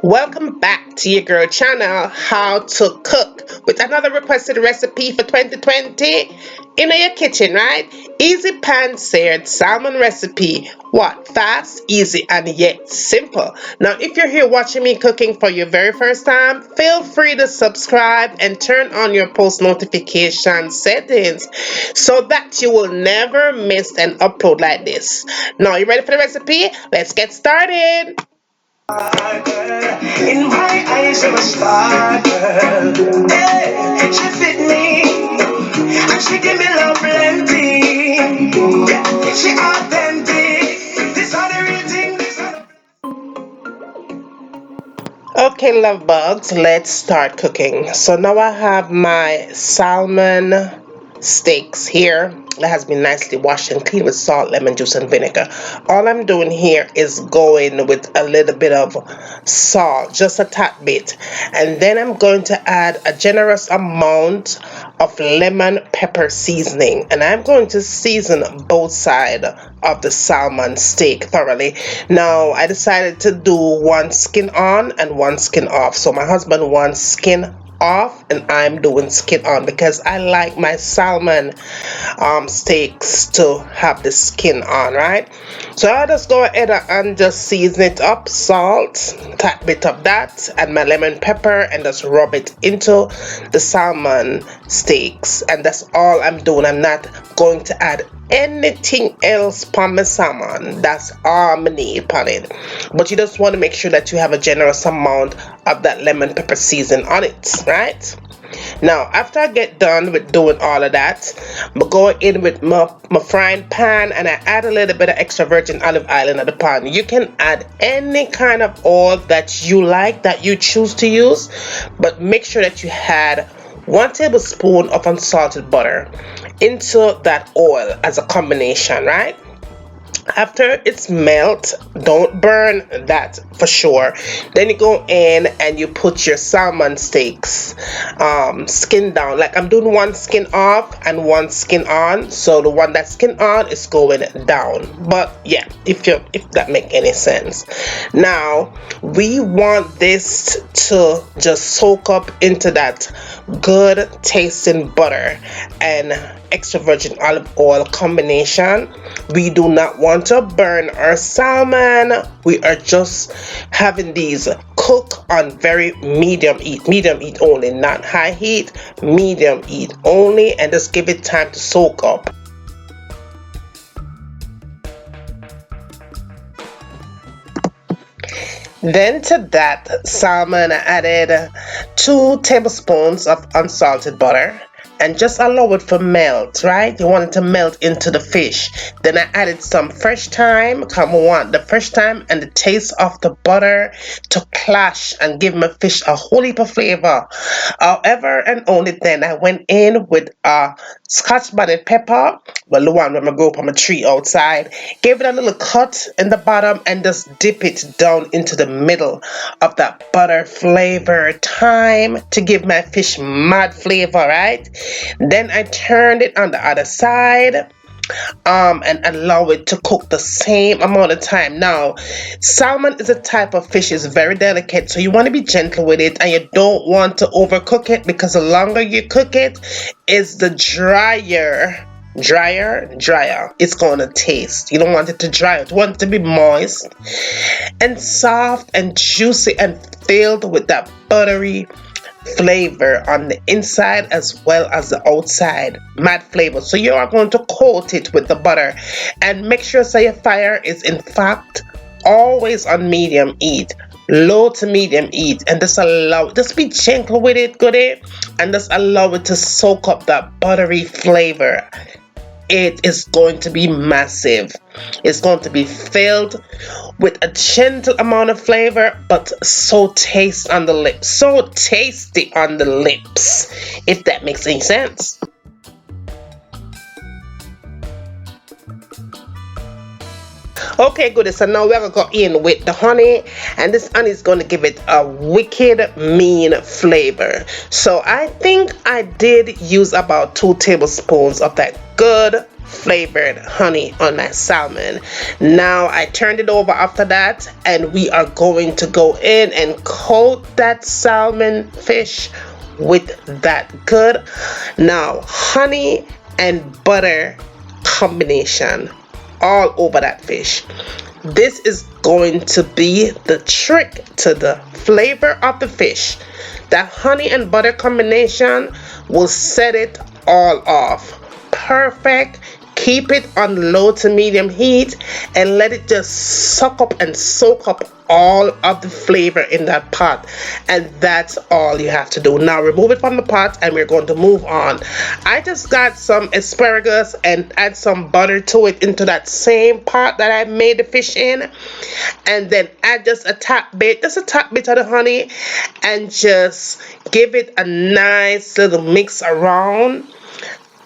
Welcome back to your girl channel, How to Cook, with another requested recipe for 2020 in your kitchen, right? Easy pan seared salmon recipe. What? Fast, easy, and yet simple. Now, if you're here watching me cooking for your very first time, feel free to subscribe and turn on your post notification settings so that you will never miss an upload like this. Now, you ready for the recipe? Let's get started. In my eyes, you're a star, girl. Hey, she fit me, and she give me love plenty. Yeah, she authentic. This are the real thing. Okay, love bugs, let's start cooking. So now I have my salmon steaks here that has been nicely washed and cleaned with salt, lemon juice, and vinegar. All I'm doing here is going with a little bit of salt, just a tad bit, and then I'm going to add a generous amount of lemon pepper seasoning, and I'm going to season both sides of the salmon steak thoroughly. Now I decided to do one skin on and one skin off, so my husband wants skin off and I'm doing skin on because I like my salmon steaks to have the skin on, right? So I just go ahead and just season it up, salt, a bit of that, and my lemon pepper, and just rub it into the salmon steaks, and that's all I'm doing. I'm not going to add anything else on my salmon. That's all I need upon it. But you just want to make sure that you have a generous amount of that lemon pepper season on it, right? Now, after I get done with doing all of that, I'm going in with my frying pan, and I add a little bit of extra virgin olive oil in the pan. You can add any kind of oil that you like, that you choose to use, but make sure that you add 1 tablespoon of unsalted butter into that oil as a combination, right? After it's melt, don't burn that for sure. Then you go in and you put your salmon steaks skin down. Like I'm doing one skin off and one skin on, so the one that's skin on is going down. But yeah, if that make any sense. Now we want this to just soak up into that good tasting butter and extra virgin olive oil combination. We do not want to burn our salmon. We are just having these cook on very medium heat only, not high heat, medium heat only, and just give it time to soak up. Then to that salmon, I added 2 tablespoons of unsalted butter and just allow it to melt, right? You want it to melt into the fish. Then I added some fresh thyme, because I want the fresh thyme and the taste of the butter to clash and give my fish a whole heap of flavor. However, and only then I went in with a scotch bonnet pepper, well, the one when I grew up on a tree outside, gave it a little cut in the bottom and just dip it down into the middle of that butter flavor thyme to give my fish mad flavor, right? Then I turned it on the other side and allow it to cook the same amount of time. Now, salmon is a type of fish, is very delicate, so you want to be gentle with it, and you don't want to overcook it, because the longer you cook it, is the drier it's going to taste. You don't want it to dry out. You want it to be moist and soft and juicy and filled with that buttery flavor on the inside as well as the outside, mad flavor. So you are going to coat it with the butter, and make sure so your fire is in fact always on medium heat, low to medium heat, and just be gentle with it, goody, and just allow it to soak up that buttery flavor. It is going to be massive. It's going to be filled with a gentle amount of flavor, but so tasty on the lips, if that makes any sense. Okay, good. So now we're gonna go in with the honey, and this honey is gonna give it a wicked mean flavor. So I think I did use about 2 tablespoons of that good flavored honey on my salmon. Now I turned it over after that, and we are going to go in and coat that salmon fish with that good now honey and butter combination all over that fish. This is going to be the trick to the flavor of the fish. That honey and butter combination will set it all off. Perfect. Keep it on low to medium heat and let it just suck up and soak up all of the flavor in that pot, and that's all you have to do. Now remove it from the pot and we're going to move on. I just got some asparagus and add some butter to it into that same pot that I made the fish in, and then add just a tad bit of the honey and just give it a nice little mix around.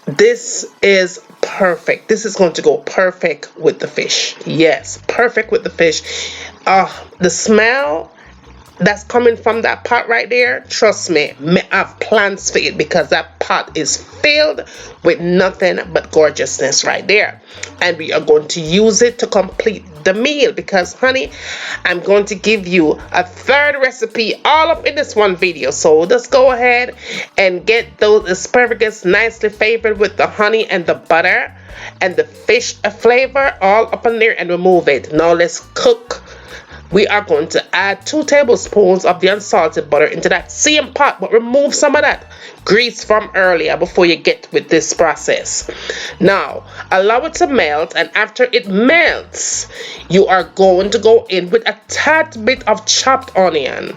This is perfect. This is going to go perfect with the fish. Yes, perfect with the fish. The smell that's coming from that pot right there, trust me, I have plans for it because that pot is filled with nothing but gorgeousness right there. And we are going to use it to complete the meal because, honey, I'm going to give you a third recipe all up in this one video. So just go ahead and get those asparagus nicely flavored with the honey and the butter and the fish flavor all up in there and remove it. Now let's cook. We are going to add 2 tablespoons of the unsalted butter into that same pot, but remove some of that grease from earlier before you get with this process. Now, allow it to melt, and after it melts, you are going to go in with a tad bit of chopped onion.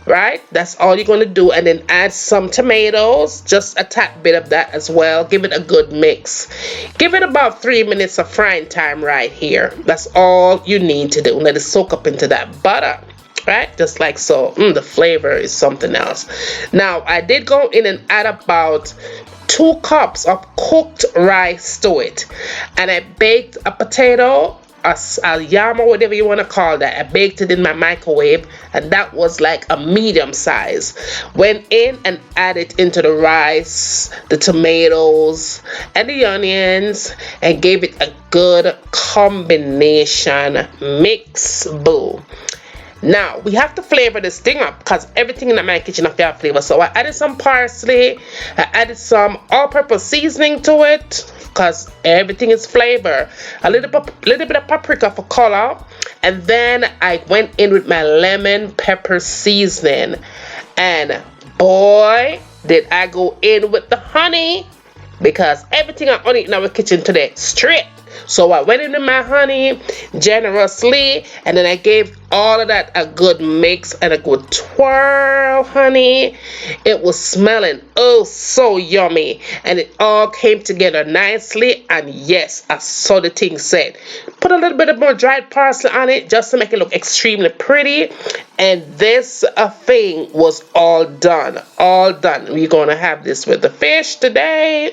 Right? That's all you're going to do, and then add some tomatoes, just a tad bit of that as well. Give it a good mix. Give it about 3 minutes of frying time right here. That's all you need to do. Let it soak up into that butter. Right? Just like so. The flavor is something else. Now, I did go in and add about 2 cups of cooked rice to it, and I baked a potato, a yam or whatever you want to call that. I baked it in my microwave, and that was like a medium size. Went in and added into the rice, the tomatoes, and the onions, and gave it a good combination mix. Boo. Now, we have to flavor this thing up because everything in my kitchen has to have flavor. So I added some parsley, I added some all-purpose seasoning to it because everything is flavor. A little bit of paprika for color. And then I went in with my lemon pepper seasoning. And boy, did I go in with the honey, because everything I only in our kitchen today straight. So I went into my honey generously, and then I gave all of that a good mix and a good twirl, honey. It was smelling oh so yummy, and it all came together nicely. And yes, I saw the thing said. Put a little bit of more dried parsley on it just to make it look extremely pretty. And this thing was all done. All done. We're gonna have this with the fish today.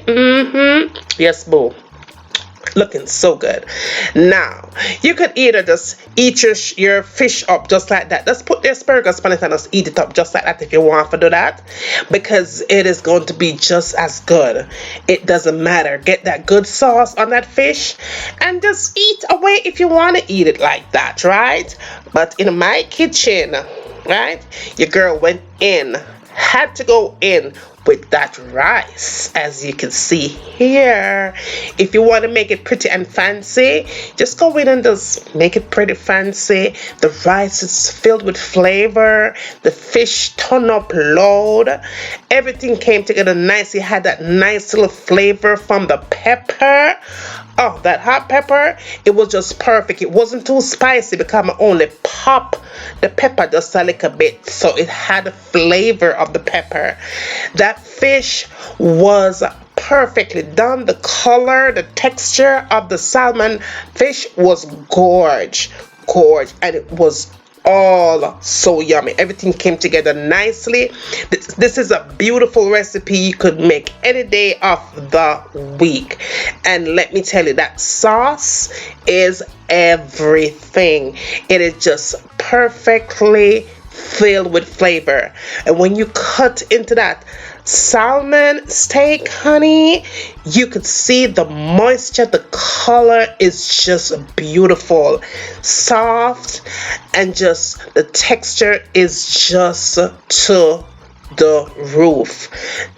Yes, boo. Looking so good. Now, you could either just eat your fish up just like that. Just put the asparagus on it and just eat it up just like that if you want to do that, because it is going to be just as good. It doesn't matter. Get that good sauce on that fish and just eat away if you want to eat it like that, right? But in my kitchen, right, your girl went in, had to go in with that rice, as you can see here. If you want to make it pretty and fancy, just go in and just make it pretty fancy. The rice is filled with flavor. The fish turned up load. Everything came together nicely. Had that nice little flavor from the pepper. Oh, that hot pepper, it was just perfect. It wasn't too spicy because I only pop the pepper just a little bit, so it had the flavor of the pepper. That fish was perfectly done. The color, the texture of the salmon fish was gorge, and it was all so yummy. Everything came together nicely. This is a beautiful recipe you could make any day of the week. And let me tell you, that sauce is everything. It is just perfectly filled with flavor. And when you cut into that salmon steak, honey. You could see the moisture, the color is just beautiful, soft, and just the texture is just to the roof.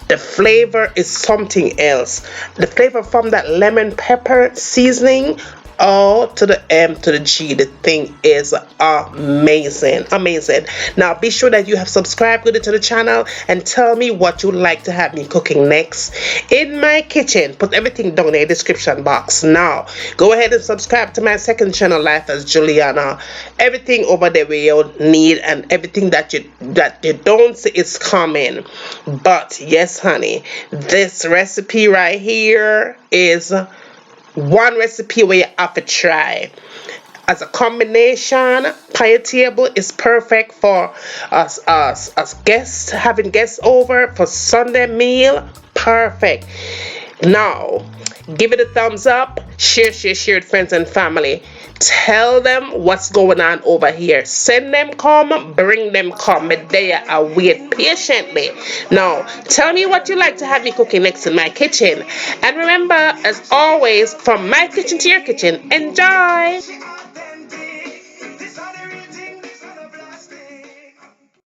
The flavor is something else. The flavor from that lemon pepper seasoning, O to the M to the G. The thing is amazing, amazing. Now be sure that you have subscribed good to the channel and tell me what you'd like to have me cooking next in my kitchen. Put everything down in the description box. Now go ahead and subscribe to my second channel, Life as Juliana. Everything over there we you need, and everything that you don't see is coming. But yes, honey, this recipe right here is one recipe where you have to try. As a combination, pie table is perfect for us as guests, having guests over for Sunday meal. Perfect. Now, give it a thumbs up, share with friends and family. Tell them what's going on over here. Send them come, bring them come. But they are wait patiently. Now, tell me what you like to have me cooking next in my kitchen. And remember, as always, from my kitchen to your kitchen, enjoy!